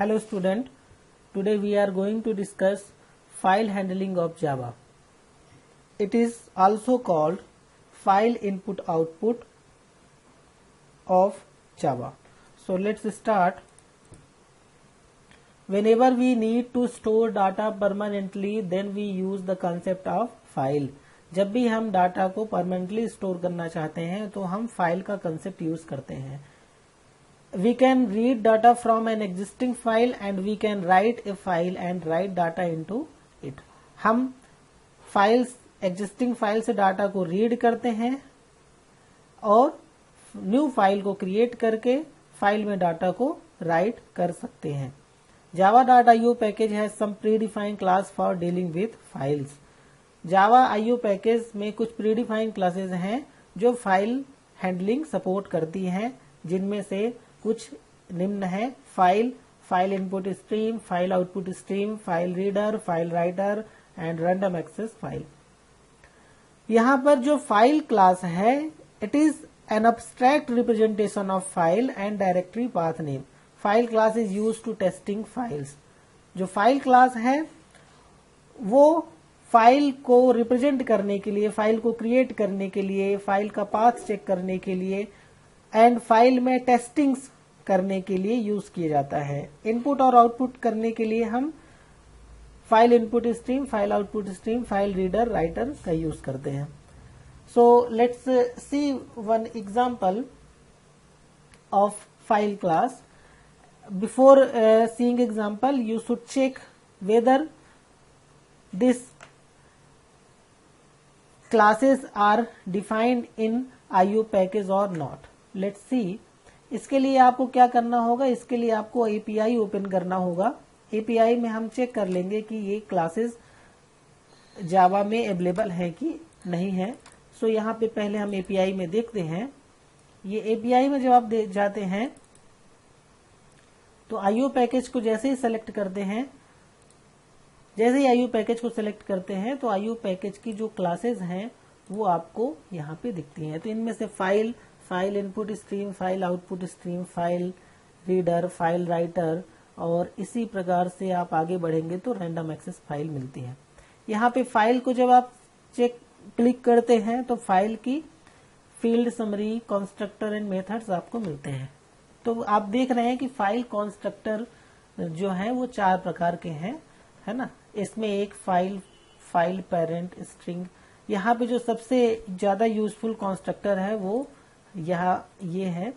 Hello student, today we are going to discuss file handling of Java. It is also called file input output of Java. So let's start. Whenever we need to store data permanently, then we use the concept of file. जब भी हम data को permanently store करना चाहते हैं तो हम file का कंसेप्ट यूज करते हैं. We can read data from an existing file and we can write a file and write data into it. हम फाइल्स एग्जिस्टिंग फाइल से डाटा को रीड करते हैं और न्यू फाइल को क्रिएट करके फाइल में डाटा को राइट कर सकते हैं. Java dot IO package has some predefined class for dealing with files. Java IO package में कुछ प्रीडिफाइंड क्लासेस हैं जो फाइल हैंडलिंग सपोर्ट करती हैं, जिनमें से कुछ निम्न है: file, file input stream, file output stream, file reader, file writer and random access file. यहां पर जो फाइल क्लास है, it is an abstract representation of file and directory path name. File class is use to testing files. जो file class है वो file को represent करने के लिए, फाइल को क्रिएट करने के लिए, फाइल का पाथ चेक करने के लिए एंड फाइल में टेस्टिंग्स करने के लिए यूज किया जाता है. इनपुट और आउटपुट करने के लिए हम file input stream, file output stream, file reader, writer का यूज करते हैं. So let's see one example of file class. Before seeing example, you should check whether this classes are defined in IO package or not. Let's see. इसके लिए आपको क्या करना होगा? इसके लिए आपको API ओपन करना होगा. API में हम चेक कर लेंगे कि ये क्लासेस जावा में अवेलेबल है कि नहीं है. सो यहाँ पे पहले हम API में देखते हैं. ये API में जब आप जाते हैं तो IO पैकेज को जैसे ही सेलेक्ट करते हैं, जैसे ही आईओ पैकेज को सिलेक्ट करते हैं तो आईओ पैकेज की जो क्लासेस हैं वो आपको यहाँ पे दिखती हैं. तो इनमें से file, file input stream, file output stream, file reader, file writer और इसी प्रकार से आप आगे बढ़ेंगे तो रैंडम एक्सेस फाइल मिलती है. यहाँ पे फाइल को जब आप क्लिक करते हैं तो फाइल की field summary, constructor and methods आपको मिलते हैं. तो आप देख रहे हैं कि फाइल कंस्ट्रक्टर जो है वो 4 प्रकार के हैं, है ना. इसमें एक फाइल पेरेंट स्ट्रिंग. यहाँ पे जो सबसे ज्यादा यूजफुल कंस्ट्रक्टर है वो ये है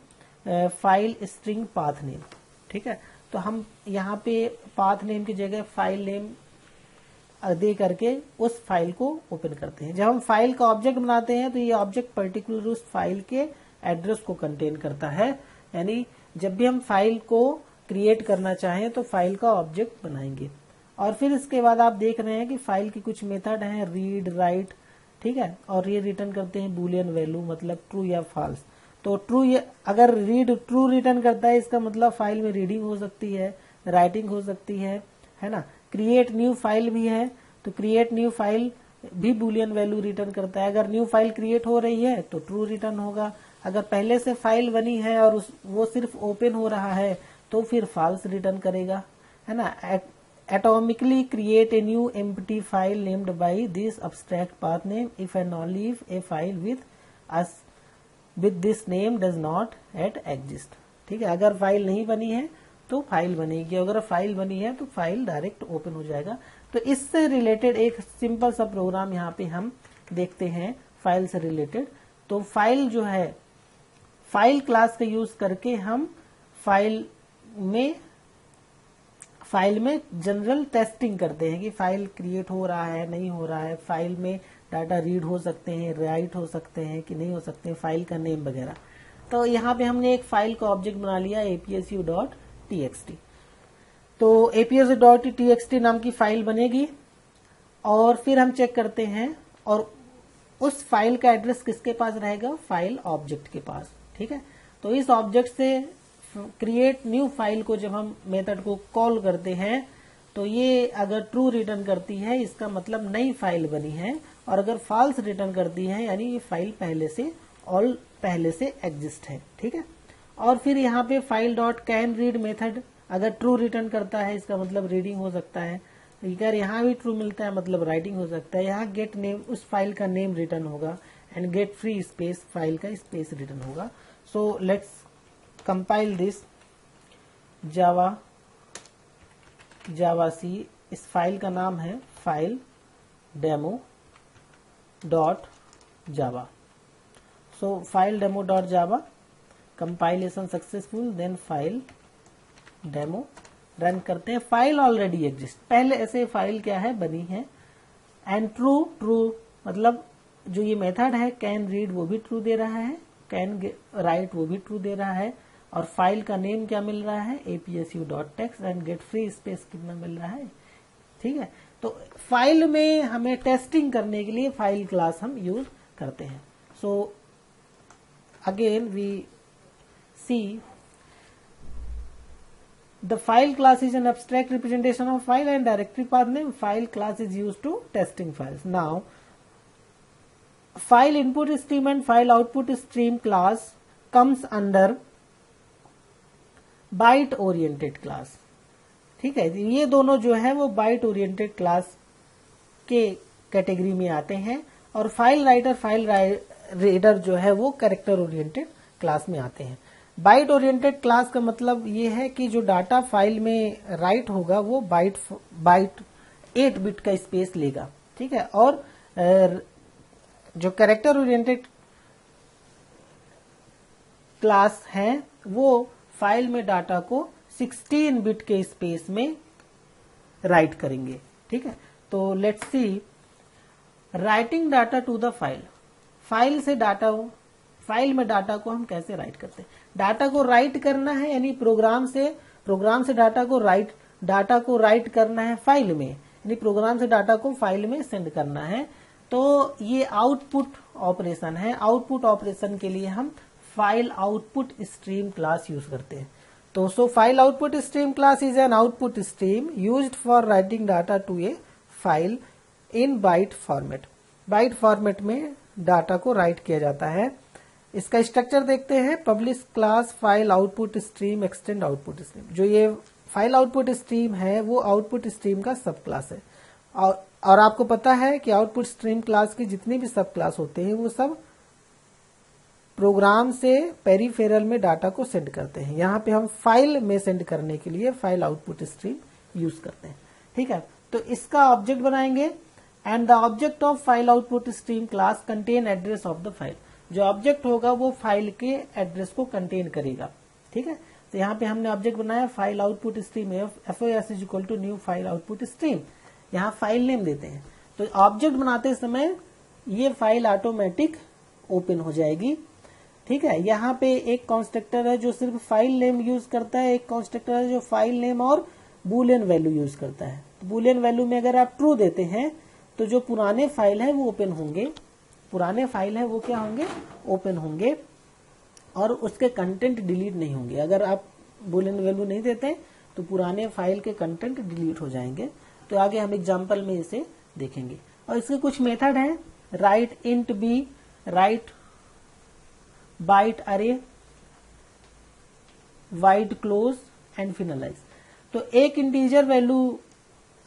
फाइल स्ट्रिंग पाथ नेम. ठीक है, तो हम यहाँ पे पाथ नेम की जगह फाइल नेम दे करके उस फाइल को ओपन करते हैं. जब हम फाइल का ऑब्जेक्ट बनाते हैं तो ये ऑब्जेक्ट पर्टिकुलर उस फाइल के एड्रेस को कंटेन करता है. यानी जब भी हम फाइल को क्रिएट करना चाहें तो फाइल का ऑब्जेक्ट बनाएंगे. और फिर इसके बाद आप देख रहे हैं कि फाइल की कुछ मेथड हैं, रीड, राइट, ठीक है, और ये रिटर्न करते हैं बूलियन वैल्यू, मतलब ट्रू या फॉल्स. तो अगर रीड ट्रू रिटर्न करता है, इसका मतलब फाइल में रीडिंग हो सकती है, राइटिंग हो सकती है ना. क्रिएट न्यू फाइल भी है, तो क्रिएट न्यू फाइल भी बूलियन वैल्यू रिटर्न करता है. अगर न्यू फाइल क्रिएट हो रही है तो ट्रू रिटर्न होगा. अगर पहले से फाइल बनी है और वो सिर्फ ओपन हो रहा है तो फिर फॉल्स रिटर्न करेगा, है ना. Atomically create a new empty file named by this abstract path name if and only if a file with this name does not yet exist. ठीक है, अगर फाइल नहीं बनी है तो फाइल बनेगी, अगर फाइल बनी है तो फाइल डायरेक्ट ओपन हो जाएगा. तो इससे रिलेटेड एक सिंपल सा प्रोग्राम यहाँ पे हम देखते हैं फाइल से रिलेटेड. तो फाइल जो है, फाइल क्लास का यूज करके हम फाइल में जनरल टेस्टिंग करते हैं कि फाइल क्रिएट हो रहा है, नहीं हो रहा है, फाइल में डाटा रीड हो सकते हैं, राइट हो सकते हैं कि नहीं हो सकते हैं, फाइल का नेम वगैरह. तो यहाँ पे हमने एक फाइल का ऑब्जेक्ट बना लिया apsu.txt. तो apsu.txt नाम की फाइल बनेगी और फिर हम चेक करते हैं और उस फाइल का एड्रेस किसके पास रहेगा? फाइल ऑब्जेक्ट के पास. ठीक है, तो इस ऑब्जेक्ट से क्रिएट न्यू फाइल को जब हम मेथड को कॉल करते हैं तो ये अगर ट्रू रिटर्न करती है, इसका मतलब नई फाइल बनी है, और अगर फॉल्स रिटर्न करती है यानी ये फाइल पहले से एग्जिस्ट है. ठीक है, और फिर यहाँ पे file dot can read method अगर ट्रू रिटर्न करता है इसका मतलब रीडिंग हो सकता है, अगर यहाँ भी ट्रू मिलता है मतलब राइटिंग हो सकता है। यहाँ गेट नेम उस फाइल का नेम रिटर्न होगा and get free space file का स्पेस रिटर्न होगा। So let's compile this Java C. इस फाइल का नाम है file demo dot Java. So file demo dot Java, compilation successful, then file demo run करते हैं। File already exist, पहले ऐसे फाइल क्या है बनी है। एंड ट्रू मतलब जो ये मेथड है कैन रीड वो भी ट्रू दे रहा है, कैन राइट वो भी ट्रू दे रहा है, और फाइल का नेम क्या मिल रहा है apsu.text and get free space कितना मिल रहा है। ठीक है, तो फाइल में हमें टेस्टिंग करने के लिए फाइल क्लास हम यूज करते हैं। So again we see the file class is an abstract representation of file and directory path name. File class is used to testing files. Now file input stream and file output stream class comes under byte oriented class। ठीक है, ये दोनों जो है वो byte oriented class के category में आते हैं, और फाइल राइटर फाइल रीडर जो है वो कैरेक्टर ओरिएंटेड क्लास में आते हैं। बाइट ओरिएंटेड क्लास का मतलब ये है कि जो डाटा फाइल में राइट होगा वो बाइट 8 बिट का स्पेस लेगा। ठीक है, और जो कैरेक्टर ओरिएंटेड क्लास है वो फाइल में डाटा को 16 बिट के स्पेस में राइट करेंगे। ठीक है, तो let's see writing data to the file. File से डाटा, फाइल में डाटा को हम कैसे राइट करते हैं। डाटा को राइट करना है यानी प्रोग्राम से डाटा को राइट करना है फाइल में, यानी प्रोग्राम से डाटा को फाइल में सेंड करना है। तो ये आउटपुट ऑपरेशन है। आउटपुट ऑपरेशन के लिए हम file output stream class use करते हैं। तो so file output stream class is an output stream used for writing data to a file in byte format. Byte format में डाटा को write किया जाता है। इसका स्ट्रक्चर देखते हैं, publish class file output stream extend output stream. जो ये फाइल आउटपुट स्ट्रीम है वो आउटपुट स्ट्रीम का सब क्लास है, और आपको पता है कि आउटपुट स्ट्रीम क्लास के जितने भी सब क्लास होते हैं वो सब प्रोग्राम से पेरिफेरल में डाटा को सेंड करते हैं। यहाँ पे हम फाइल में सेंड करने के लिए फाइल आउटपुट स्ट्रीम यूज करते हैं। ठीक है, तो इसका ऑब्जेक्ट बनाएंगे and the object of file output stream class contain address of the file. जो ऑब्जेक्ट होगा वो फाइल के एड्रेस को कंटेन करेगा। ठीक है, तो यहाँ पे हमने ऑब्जेक्ट बनाया file output stream FOS is equal to new file output stream. यहाँ फाइल नेम देते हैं, तो ऑब्जेक्ट बनाते समय ये फाइल ऑटोमेटिक ओपन हो जाएगी। ठीक है, यहाँ पे एक कंस्ट्रक्टर है जो सिर्फ फाइल नेम यूज करता है, एक कंस्ट्रक्टर है जो फाइल नेम और बूलियन वैल्यू यूज करता है। तो बूलियन वैल्यू में अगर आप ट्रू देते हैं तो जो पुराने फाइल है वो ओपन होंगे, पुराने फाइल है वो क्या होंगे ओपन होंगे, और उसके कंटेंट डिलीट नहीं होंगे। अगर आप बूलियन वैल्यू नहीं देते तो पुराने फाइल के कंटेंट डिलीट हो जाएंगे। तो आगे हम एग्जांपल में इसे देखेंगे। और इसके कुछ मेथड हैं, write int B, write byte array, void close and finalize. तो एक इंटीजर वैल्यू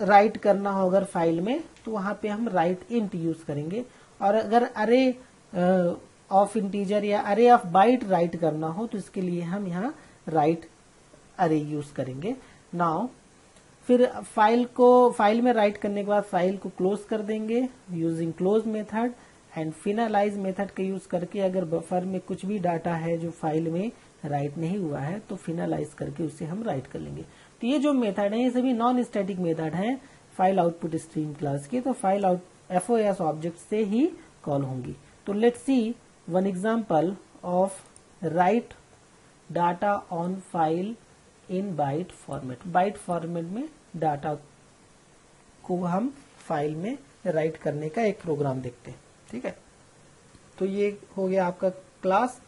राइट करना हो अगर फाइल में तो वहां पे हम राइट इंट यूज करेंगे, और अगर अरे ऑफ इंटीजर या अरे ऑफ बाइट राइट करना हो तो इसके लिए हम यहाँ राइट अरे यूज करेंगे। नाउ फिर फाइल में राइट करने के बाद फाइल को क्लोज कर देंगे using close method, and finalize method का यूज करके अगर बफर में कुछ भी डाटा है जो फाइल में राइट नहीं हुआ है तो फिनलाइज करके उसे हम राइट कर लेंगे। तो ये जो मेथड है ये सभी नॉन स्टैटिक मेथड हैं फाइल आउटपुट स्ट्रीम क्लास की, तो फाइल आउट FOS ऑब्जेक्ट से ही कॉल होंगी। तो let's see one example of write data on file in byte format. Byte format में डाटा को हम फाइल में राइट करने का एक प्रोग्राम देखते हैं। ठीक है, तो ये हो गया आपका क्लास।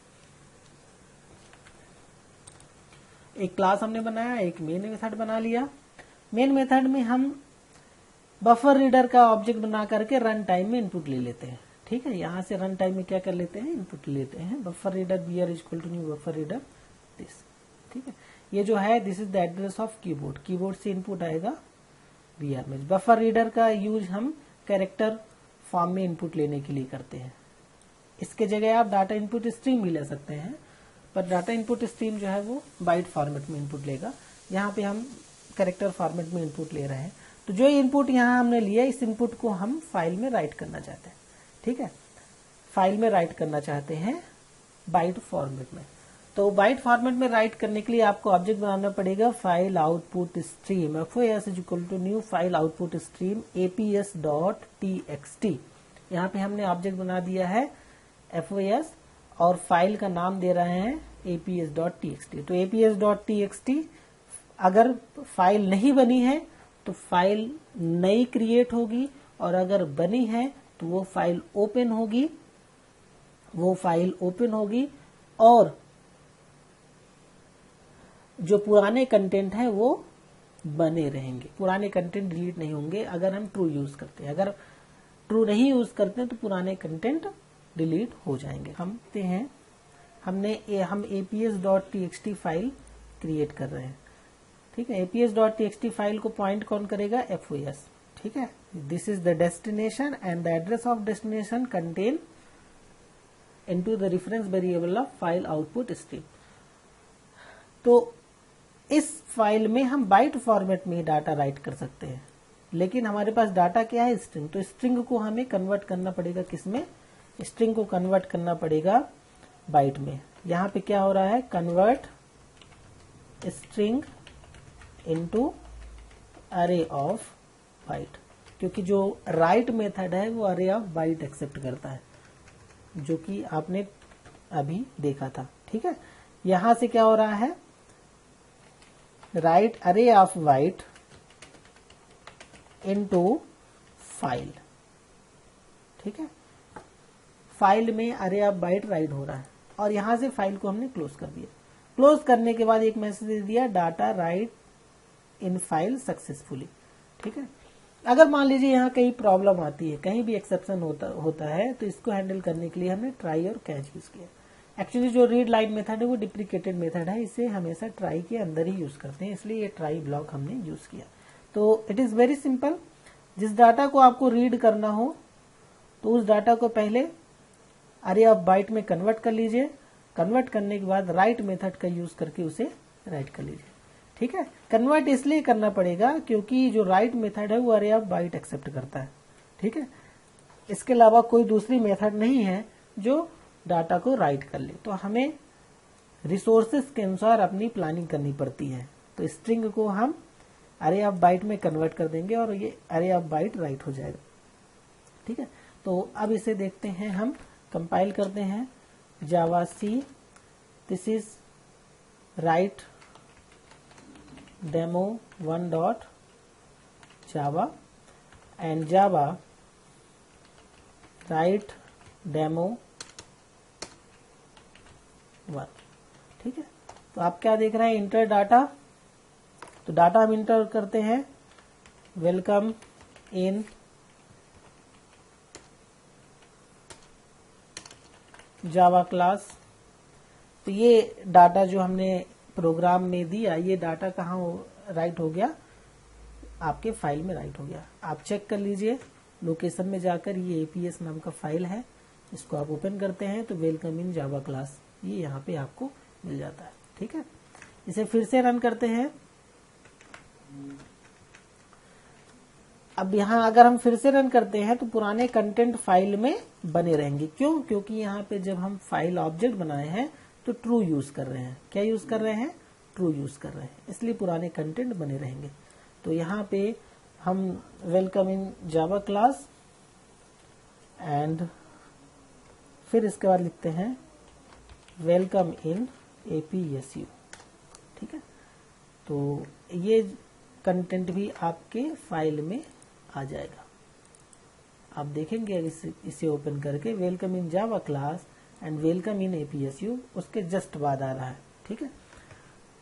एक क्लास हमने बनाया, एक मेन मेथड बना लिया। मेन मेथड में हम बफर रीडर का ऑब्जेक्ट बना करके रन टाइम में इनपुट ले लेते हैं। ठीक है, यहां से रन टाइम में क्या कर लेते हैं इनपुट लेते हैं, buffer reader BR equal to new buffer reader this. ठीक है, ये जो है this is the address of keyboard, keyboard से इनपुट आएगा बीआर में। बफर रीडर का यूज हम कैरेक्टर फॉर्म में इनपुट लेने के लिए करते हैं। इसके जगह आप डाटा इनपुट स्ट्रीम भी ले सकते हैं, पर डाटा इनपुट स्ट्रीम जो है वो बाइट फॉर्मेट में इनपुट लेगा। यहाँ पे हम कैरेक्टर फॉर्मेट में इनपुट ले रहे हैं। तो जो इनपुट यहाँ हमने लिया, इस इनपुट को हम फाइल में राइट करना चाहते हैं। ठीक है, फाइल में राइट करना चाहते हैं बाइट फॉर्मेट में। तो बाइट फॉर्मेट में राइट करने के लिए आपको ऑब्जेक्ट बनाना पड़ेगा file output stream, FOS is equal to new file output stream APS.txt। यहाँ पे हमने ऑब्जेक्ट बना दिया है FOS और फाइल का नाम दे रहे हैं APS.txt। तो APS.txt अगर फाइल नहीं बनी है तो फाइल नई क्रिएट होगी, और अगर बनी है तो वो फाइल ओपन होगी, और जो पुराने कंटेंट है वो बने रहेंगे। पुराने कंटेंट डिलीट नहीं होंगे अगर हम ट्रू यूज करते हैं। अगर ट्रू नहीं यूज करते हैं तो पुराने कंटेंट डिलीट हो जाएंगे। हम APS.txt फाइल क्रिएट कर रहे हैं। ठीक है, APS.txt फाइल को पॉइंट कौन करेगा? FOS। ठीक है, this is the destination and the address of destination contain into the reference variable of file output stream. तो इस फाइल में हम बाइट फॉर्मेट में डाटा राइट कर सकते हैं, लेकिन हमारे पास डाटा क्या है? स्ट्रिंग। तो स्ट्रिंग को हमें कन्वर्ट करना पड़ेगा किसमें? स्ट्रिंग को कन्वर्ट करना पड़ेगा बाइट में। यहां पे क्या हो रहा है? कन्वर्ट स्ट्रिंग इनटू अरे ऑफ बाइट, क्योंकि जो राइट मेथड है वो अरे ऑफ बाइट एक्सेप्ट करता है, जो कि आपने अभी देखा था। ठीक है, यहां से क्या हो रहा है? राइट अरे ऑफ बाइट इनटू फाइल। ठीक है, फाइल में अरे ऑफ बाइट राइट हो रहा है, और यहां से फाइल को हमने क्लोज कर दिया। क्लोज करने के बाद एक मैसेज दे दिया, data right in file successfully. ठीक है, अगर मान लीजिए यहाँ कहीं प्रॉब्लम आती है, कहीं भी एक्सेप्शन होता है, तो इसको हैंडल करने के लिए हमने ट्राई और कैच यूज किया। एक्चुअली जो रीड लाइन मेथड है वो डिप्रिकेटेड मेथड है, इसे हमेशा ट्राई के अंदर ही यूज करते हैं, इसलिए ये ट्राई ब्लॉक हमने यूज किया। तो इट इज वेरी सिंपल। जिस डाटा को आपको रीड करना हो तो उस डाटा को पहले अरे ऑफ बाइट में कन्वर्ट कर लीजिए। कन्वर्ट करने के बाद राइट मेथड का यूज करके उसे राइट कर लीजिए। ठीक है, कन्वर्ट इसलिए करना पड़ेगा क्योंकि जो राइट मेथड है वो अरे ऑफ बाइट एक्सेप्ट करता है। ठीक है, इसके अलावा कोई दूसरी मेथड नहीं है जो डाटा को राइट कर ले। तो हमें रिसोर्सेस के अनुसार अपनी प्लानिंग करनी पड़ती है। तो स्ट्रिंग को हम अरे ऑफ बाइट में कन्वर्ट कर देंगे और ये अरे ऑफ बाइट राइट हो जाएगा। ठीक है, तो अब इसे देखते हैं, हम कंपाइल करते हैं। Java C, this is write demo 1.java and Java write demo 1। ठीक है, तो आप क्या देख रहे हैं? Enter data. तो डाटा हम इंटर करते हैं, वेलकम इन जावा क्लास। तो ये डाटा जो हमने प्रोग्राम में दिया, ये डाटा कहाँ राइट हो गया? आपके फाइल में राइट हो गया। आप चेक कर लीजिए लोकेशन में जाकर, ये APS नाम का फाइल है, इसको आप ओपन करते हैं तो वेलकम इन जावा क्लास ये यहाँ पे आपको मिल जाता है। ठीक है, इसे फिर से रन करते हैं। अब यहाँ अगर हम फिर से रन करते हैं तो पुराने कंटेंट फाइल में बने रहेंगे। क्यों? क्योंकि यहाँ पे जब हम फाइल ऑब्जेक्ट बनाए हैं तो ट्रू यूज कर रहे हैं। क्या यूज कर रहे हैं? ट्रू यूज कर रहे हैं, इसलिए पुराने कंटेंट बने रहेंगे। तो यहाँ पे हम welcome in Java class and फिर इसके बाद लिखते हैं वेलकम इन APSU। ठीक है, तो ये कंटेंट भी आपके फाइल में आ जाएगा। आप देखेंगे इसे ओपन करके, welcome in Java class and welcome in APSU उसके जस्ट बाद आ रहा है। ठीक है,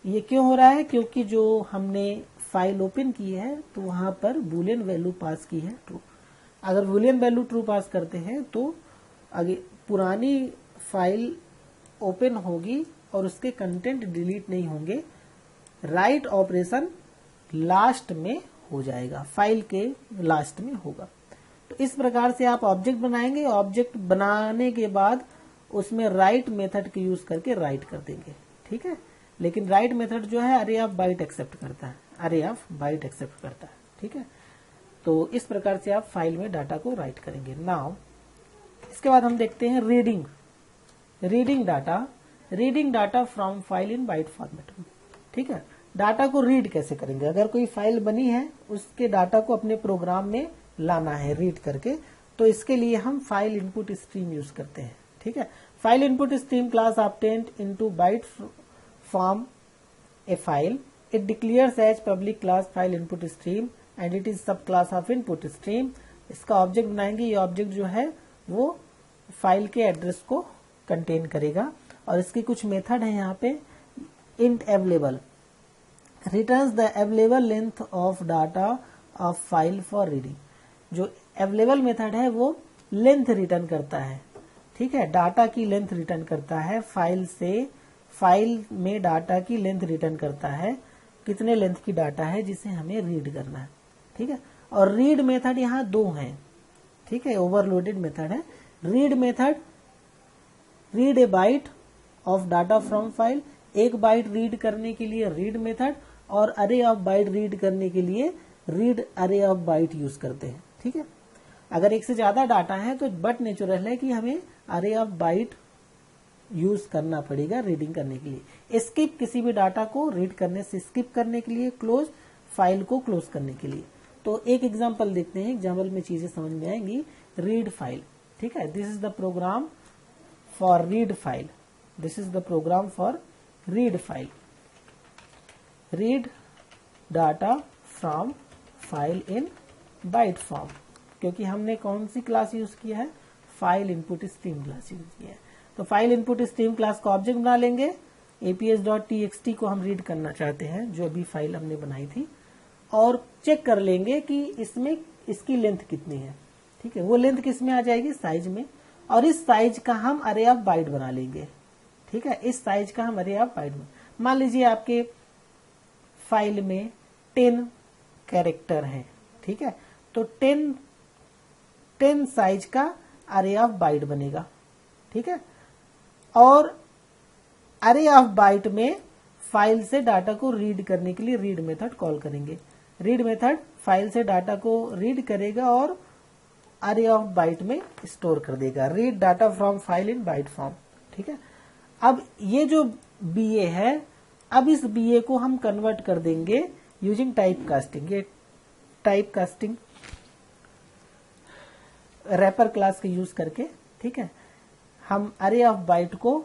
ये क्यों हो रहा है? क्योंकि जो हमने फाइल ओपन की है तो वहां पर बूलियन वैल्यू पास की है ट्रू। अगर बूलियन वैल्यू ट्रू पास करते हैं तो आगे पुरानी फाइल ओपन होगी और उसके कंटेंट डिलीट नहीं होंगे, राइट ऑपरेशन लास्ट में हो जाएगा, फाइल के लास्ट में होगा। तो इस प्रकार से आप ऑब्जेक्ट बनाएंगे, ऑब्जेक्ट बनाने के बाद उसमें राइट मेथड के यूज करके राइट कर देंगे, ठीक है। लेकिन राइट मेथड जो है अरे ऑफ बाइट एक्सेप्ट करता है, अरे ऑफ बाइट एक्सेप्ट करता है, ठीक है। तो इस प्रकार से आप फाइल में डाटा को राइट करेंगे। नाउ इसके बाद हम देखते हैं reading data from file in byte format, ठीक है। डाटा को रीड कैसे करेंगे? अगर कोई फाइल बनी है उसके डाटा को अपने प्रोग्राम में लाना है रीड करके, तो इसके लिए हम फाइल इनपुट स्ट्रीम यूज करते हैं, ठीक है। File input stream class obtained into byte form a file, it declares as public class file input stream and it is sub class of input stream. इसका ऑब्जेक्ट बनाएंगे, ये object जो है वो फाइल के एड्रेस को कंटेन करेगा। और इसकी कुछ मेथड है यहाँ पे। Int available returns the available length of data of file for reading. जो अवेलेबल मेथड है वो लेंथ रिटर्न करता है, ठीक है, डाटा की लेंथ रिटर्न करता है फाइल से, फाइल में डाटा की लेंथ रिटर्न करता है, कितने लेंथ की डाटा है जिसे हमें रीड करना है, ठीक है। और रीड मेथड यहाँ दो हैं, ठीक है, ओवरलोडेड मेथड है। Read method read A bite of data from file, एक बाइट रीड करने के लिए रीड मेथड, और अरे ऑफ बाइट रीड करने के लिए रीड अरे ऑफ बाइट यूज करते हैं, ठीक है। अगर एक से ज्यादा डाटा है तो बट नेचुरल है कि हमें अरे ऑफ बाइट यूज करना पड़ेगा रीडिंग करने के लिए। स्किप किसी भी डाटा को रीड करने से स्किप करने के लिए, क्लोज फाइल को क्लोज करने के लिए। तो एक एग्जांपल देखते हैं, एग्जांपल में चीजें समझ में आएंगी। रीड फाइल, ठीक है, this is the program for read file, this is the program for read file. Read data from file in byte form, क्योंकि हमने कौन सी क्लास यूज किया है? File input stream class use किया है। तो फाइल इनपुट स्ट्रीम क्लास का ऑब्जेक्ट बना लेंगे। aps.txt को हम रीड करना चाहते हैं, जो अभी फाइल हमने बनाई थी, और चेक कर लेंगे कि इसमें इसकी लेंथ कितनी है, ठीक है। वो लेंथ किस में आ जाएगी? साइज में। और इस साइज का हम अरे ऑफ बाइट बना लेंगे, ठीक है, इस साइज का हम अरे ऑफ बाइट मान लीजिए आपके फाइल में 10 कैरेक्टर है, ठीक है, तो 10 साइज का अरे ऑफ बाइट बनेगा, ठीक है। और अरे ऑफ बाइट में फाइल से डाटा को रीड करने के लिए रीड मेथड कॉल करेंगे। रीड मेथड फाइल से डाटा को रीड करेगा और अरे ऑफ बाइट में स्टोर कर देगा। Read data from file in byte form, ठीक है। अब ये जो बीए है, अब इस बीए को हम कन्वर्ट कर देंगे यूजिंग टाइप कास्टिंग। ये टाइप कास्टिंग रैपर क्लास का यूज करके, ठीक है, हम अरे ऑफ बाइट को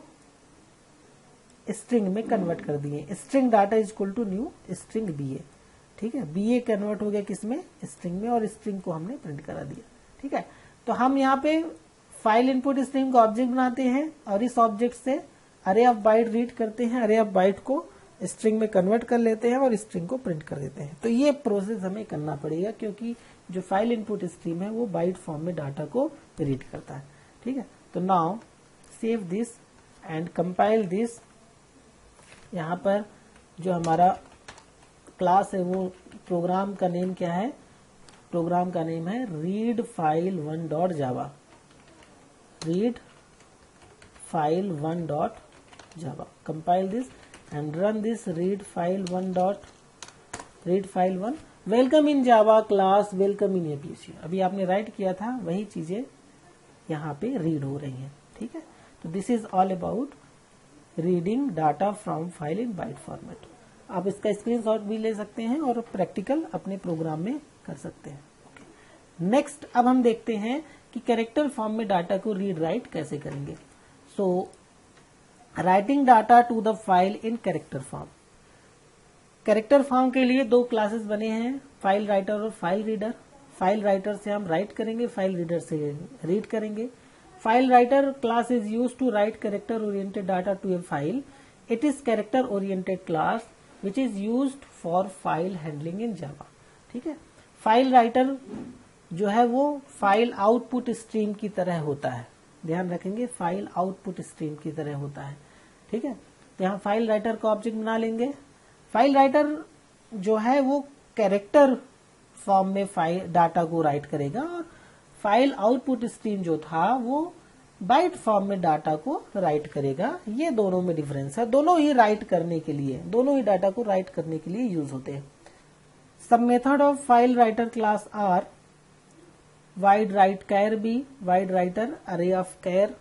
स्ट्रिंग में कन्वर्ट कर दिए। String data is equal to new string BA, ठीक है। बीए कन्वर्ट हो गया किसमें? स्ट्रिंग में, और स्ट्रिंग को हमने प्रिंट करा दिया, ठीक है। तो हम यहाँ पे फाइल इनपुट स्ट्रीम का ऑब्जेक्ट बनाते हैं और इस ऑब्जेक्ट से अरे ऑफ बाइट रीड करते हैं, अरे ऑफ बाइट को स्ट्रिंग में कन्वर्ट कर लेते हैं और स्ट्रिंग को प्रिंट कर देते हैं। तो ये प्रोसेस हमें करना पड़ेगा, क्योंकि जो फाइल इनपुट स्ट्रीम है वो बाइट फॉर्म में डाटा को रीड करता है, ठीक है। तो now save this and compile this. यहाँ पर जो हमारा क्लास है वो प्रोग्राम का नेम क्या है? प्रोग्राम का नेम है read file 1 dot Java, read file 1 dot Java. Compile this and run this read file 1 welcome in java class welcome in apc। अभी आपने राइट किया था वही चीजें यहाँ पे रीड हो रही हैं, ठीक है। तो this is all about reading data from file in byte format. आप इसका स्क्रीनशॉट भी ले सकते हैं और प्रैक्टिकल अपने प्रोग्राम में कर सकते हैं। नेक्स्ट अब हम देखते हैं कि कैरेक्टर फॉर्म में डाटा को रीड राइट कैसे करेंगे। So writing data to the file in character form. Character form के लिए दो क्लासेस बने हैं, फाइल राइटर और फाइल रीडर। फाइल राइटर से हम राइट करेंगे, फाइल रीडर से रीड करेंगे। File writer class is used to write character oriented data to a file. It is character oriented class which is used for file handling in जावा, ठीक है। File writer जो है वो file output stream की तरह होता है, ध्यान रखेंगे, फाइल आउटपुट स्ट्रीम की तरह होता है, ठीक है। तो यहाँ फाइल राइटर का ऑब्जेक्ट बना लेंगे। फाइल राइटर जो है वो कैरेक्टर फॉर्म में फाइल डाटा को राइट करेगा, और फाइल आउटपुट स्ट्रीम जो था वो बाइट फॉर्म में डाटा को राइट करेगा। ये दोनों में डिफरेंस है, दोनों ही राइट करने के लिए, दोनों ही डाटा को राइट करने के लिए यूज होते हैं। सब method of file writer class are void write char B, void writer, array of char.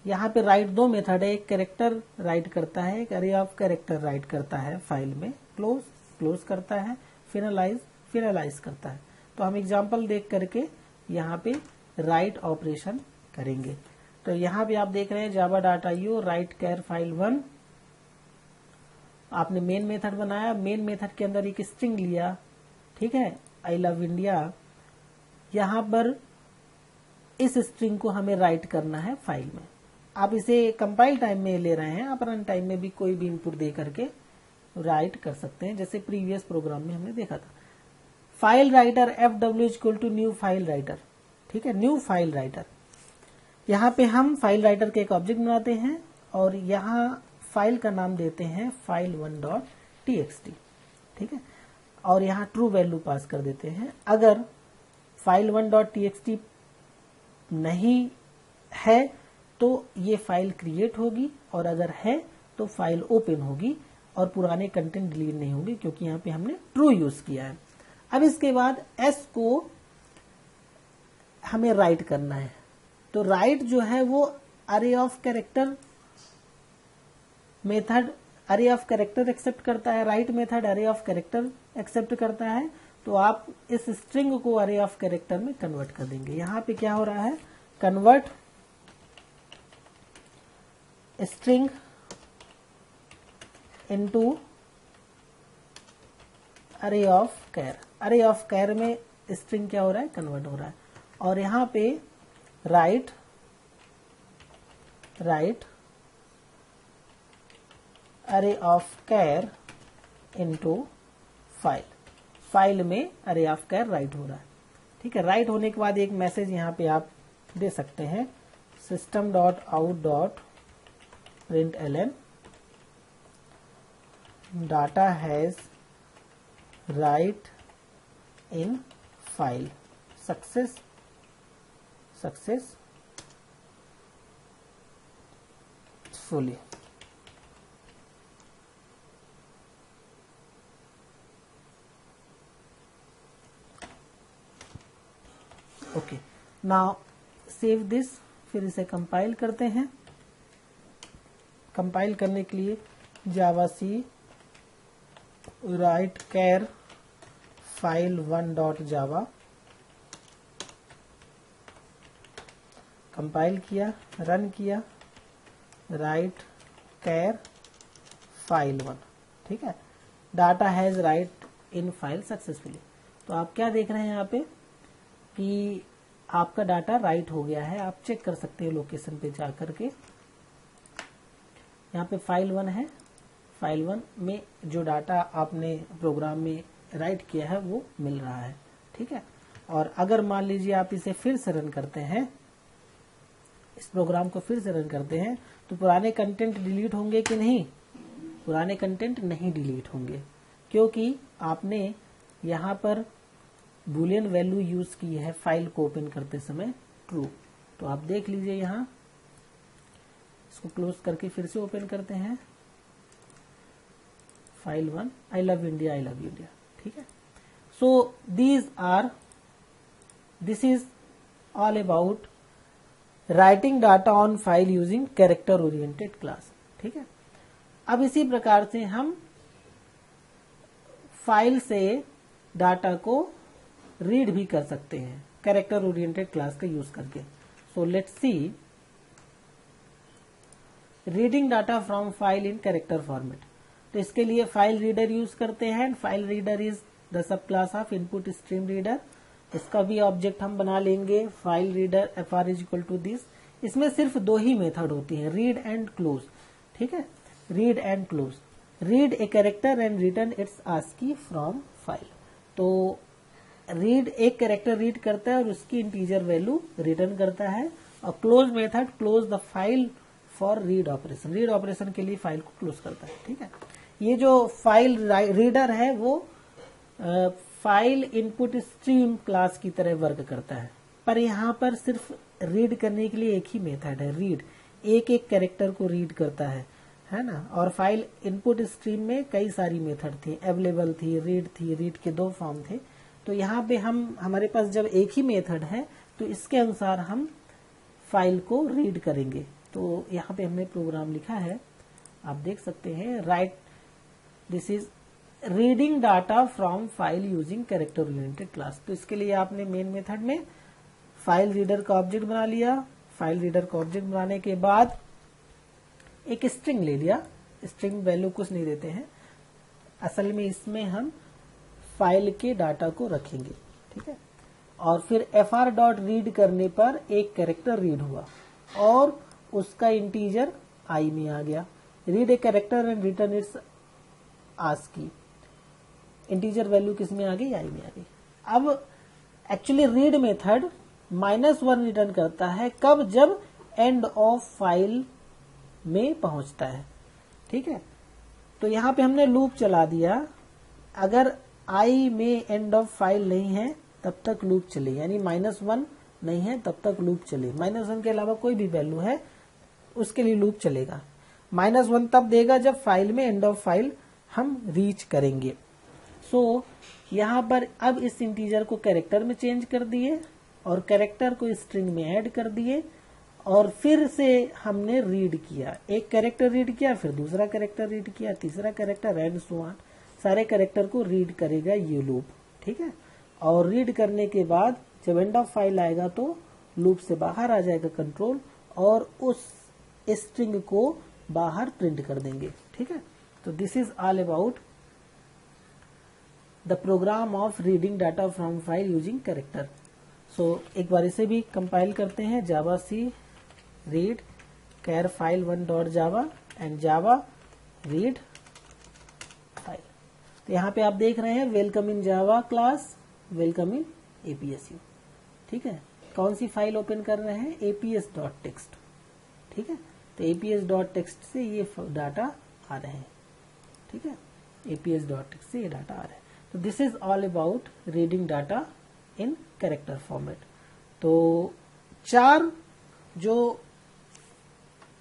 यहाँ पे राइट दो मेथड है, एक कैरेक्टर राइट करता है, एक अरे ऑफ कैरेक्टर राइट करता है फाइल में, क्लोज करता है, फिनलाइज करता है। तो हम एग्जांपल देख करके यहाँ पे राइट ऑपरेशन करेंगे। तो यहाँ पे आप देख रहे हैं Java data you write char file 1, आपने मेन मेथड बनाया, मेन मेथड के अंदर एक स्ट्रिंग लिया, ठीक है, आई लव इंडिया। यहाँ पर इस स्ट्रिंग को हमें राइट करना है फाइल में। आप इसे कंपाइल टाइम में ले रहे हैं, आप रन टाइम में भी कोई भी इनपुट दे करके राइट कर सकते हैं, जैसे प्रीवियस प्रोग्राम में हमने देखा था। File writer fw equal to new file writer, ठीक है, न्यू फाइल राइटर। यहाँ पे हम फाइल राइटर के एक ऑब्जेक्ट बनाते हैं और यहाँ फाइल का नाम देते हैं file1.txt, ठीक है, और यहाँ ट्रू वैल्यू पास कर देते हैं। अगर file1.txt नहीं है तो ये फाइल क्रिएट होगी, और अगर है तो फाइल ओपन होगी और पुराने कंटेंट डिलीट नहीं होंगे, क्योंकि यहाँ पे हमने ट्रू यूज किया है। अब इसके बाद एस को हमें राइट करना है, तो राइट जो है वो अरे ऑफ कैरेक्टर मेथड अरे ऑफ कैरेक्टर एक्सेप्ट करता है, राइट मेथड अरे ऑफ कैरेक्टर एक्सेप्ट करता है। तो आप इस स्ट्रिंग को अरे ऑफ कैरेक्टर में कन्वर्ट कर देंगे। यहाँ पे क्या हो रहा है, कन्वर्ट स्ट्रिंग इनटू अरे ऑफ कैर। अरे ऑफ कैर में स्ट्रिंग क्या हो रहा है, कन्वर्ट हो रहा है। और यहाँ पे राइट अरे ऑफ कैर इनटू फाइल में अरे ऑफ कैर राइट हो रहा है, ठीक है। राइट होने के बाद एक मैसेज यहाँ पे आप दे सकते हैं, system.out.println data has right in file successfully. Okay, now save this. फिर इसे कंपाइल करते हैं। कंपाइल करने के लिए जावा सी राइट कैर file1.java कंपाइल किया, रन किया, राइट कैर file1, ठीक है, data has right in file successfully. तो आप क्या देख रहे हैं यहाँ पे कि आपका डाटा राइट हो गया है। आप चेक कर सकते हैं लोकेशन पे जा करके। यहाँ पे file1 है, file1 में जो डाटा आपने प्रोग्राम में राइट किया है वो मिल रहा है, ठीक है। और अगर मान लीजिए आप इसे फिर से रन करते हैं, इस प्रोग्राम को फिर से रन करते हैं, तो पुराने कंटेंट डिलीट होंगे कि नहीं? पुराने कंटेंट नहीं डिलीट होंगे, क्योंकि आपने यहाँ पर बूलियन वैल्यू यूज की है फाइल को ओपन करते समय, ट्रू। तो आप देख लीजिए, यहाँ इसको क्लोज करके फिर से ओपन करते हैं, file1 आई लव इंडिया, ठीक है। So this is all about writing data on file using character oriented class, ठीक है। अब इसी प्रकार से हम फाइल से डाटा को रीड भी कर सकते हैं कैरेक्टर ओरिएंटेड क्लास का यूज करके। So let's see reading data from file in character format. तो इसके लिए फाइल रीडर यूज करते हैं। File reader is the sub class of input stream reader. इसका भी ऑब्जेक्ट हम बना लेंगे, file reader fr is equal to this. इसमें सिर्फ दो ही मेथड होती है, रीड एंड क्लोज, ठीक है, read and close. Read a character and return its ASCII from file. तो रीड एक कैरेक्टर रीड करता है और उसकी इंटीजर वैल्यू रिटर्न करता है, और close method close the file for read operation, read operation के लिए फाइल को क्लोज करता है, ठीक है। ये जो फाइल रीडर है वो फाइल इनपुट स्ट्रीम क्लास की तरह वर्क करता है, पर यहाँ पर सिर्फ रीड करने के लिए एक ही मेथड है, रीड, एक एक कैरेक्टर को रीड करता है ना। और फाइल इनपुट स्ट्रीम में कई सारी मेथड थी, अवेलेबल थी, रीड के 2 फॉर्म थे। तो यहाँ पे हमारे पास जब एक ही मेथड है तो इसके अनुसार हम फाइल को रीड करेंगे। तो यहाँ पे हमने प्रोग्राम लिखा है, आप देख सकते हैं, right this is reading data from file using character oriented class. तो इसके लिए आपने मेन मेथड में फाइल रीडर का ऑब्जेक्ट बना लिया। फाइल रीडर का ऑब्जेक्ट बनाने के बाद एक स्ट्रिंग ले लिया, स्ट्रिंग वैल्यू कुछ नहीं देते हैं, असल में इसमें हम फाइल के डाटा को रखेंगे, ठीक है। और फिर fr.read करने पर एक कैरेक्टर रीड हुआ और उसका इंटीजर i में आ गया। Read a character and return it's ASCII, integer value किस में आ गई, i में आ गई। अब एक्चुअली रीड मेथड -1 रिटर्न करता है कब, जब एंड ऑफ फाइल में पहुंचता है, ठीक है। तो यहाँ पे हमने लूप चला दिया, अगर i में एंड ऑफ फाइल नहीं है तब तक लूप चले, यानी -1 नहीं है तब तक लूप चले। -1 के अलावा कोई भी वैल्यू है उसके लिए लूप चलेगा। -1 तब देगा जब फाइल में एंड ऑफ फाइल हम रीच करेंगे। सो यहाँ पर अब इस इंटीजर को कैरेक्टर में चेंज कर दिए और कैरेक्टर को स्ट्रिंग में ऐड कर दिए और फिर से हमने रीड किया, एक कैरेक्टर रीड किया, फिर दूसरा कैरेक्टर रीड किया, तीसरा कैरेक्टर एंड सो ऑन, सारे कैरेक्टर को रीड करेगा ये लूप, ठीक है। और रीड करने के बाद जब एंड ऑफ फाइल आएगा तो लूप से बाहर आ जाएगा कंट्रोल और उस स्ट्रिंग को बाहर प्रिंट कर देंगे, ठीक है। तो this is all about the program of reading data from file using character. So एक बार इसे भी कंपाइल करते हैं, Java C read char file 1.java and Java read file. तो यहाँ पे आप देख रहे हैं welcome in Java class, welcome in APSU, ठीक है। कौन सी फाइल ओपन कर रहे हैं, APS.txt, ठीक है। तो APS.txt से ये डाटा आ रहे हैं, ठीक है, APS.txt से ये डाटा आ रहे हैं। तो this is all about reading data in character format. तो 4 जो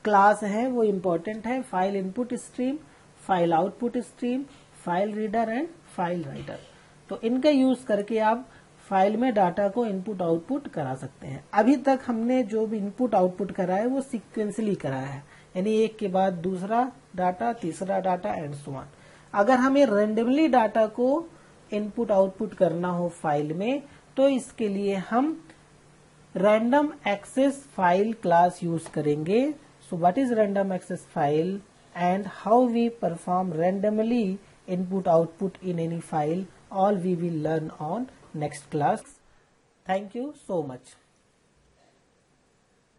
क्लास है वो इंपॉर्टेंट है, file input stream, file output stream, file reader and file writer. तो इनका यूज करके आप फाइल में डाटा को इनपुट आउटपुट करा सकते हैं। अभी तक हमने जो भी इनपुट आउटपुट करा है वो सीक्वेंसली कराया है, यानी एक के बाद दूसरा डाटा, तीसरा डाटा एंड सो ऑन। अगर हमें रैंडमली डाटा को इनपुट आउटपुट करना हो फाइल में तो इसके लिए हम random access file class use करेंगे। So what is random access file and how we perform randomly input output in any file, all we will learn on next class. Thank you so much.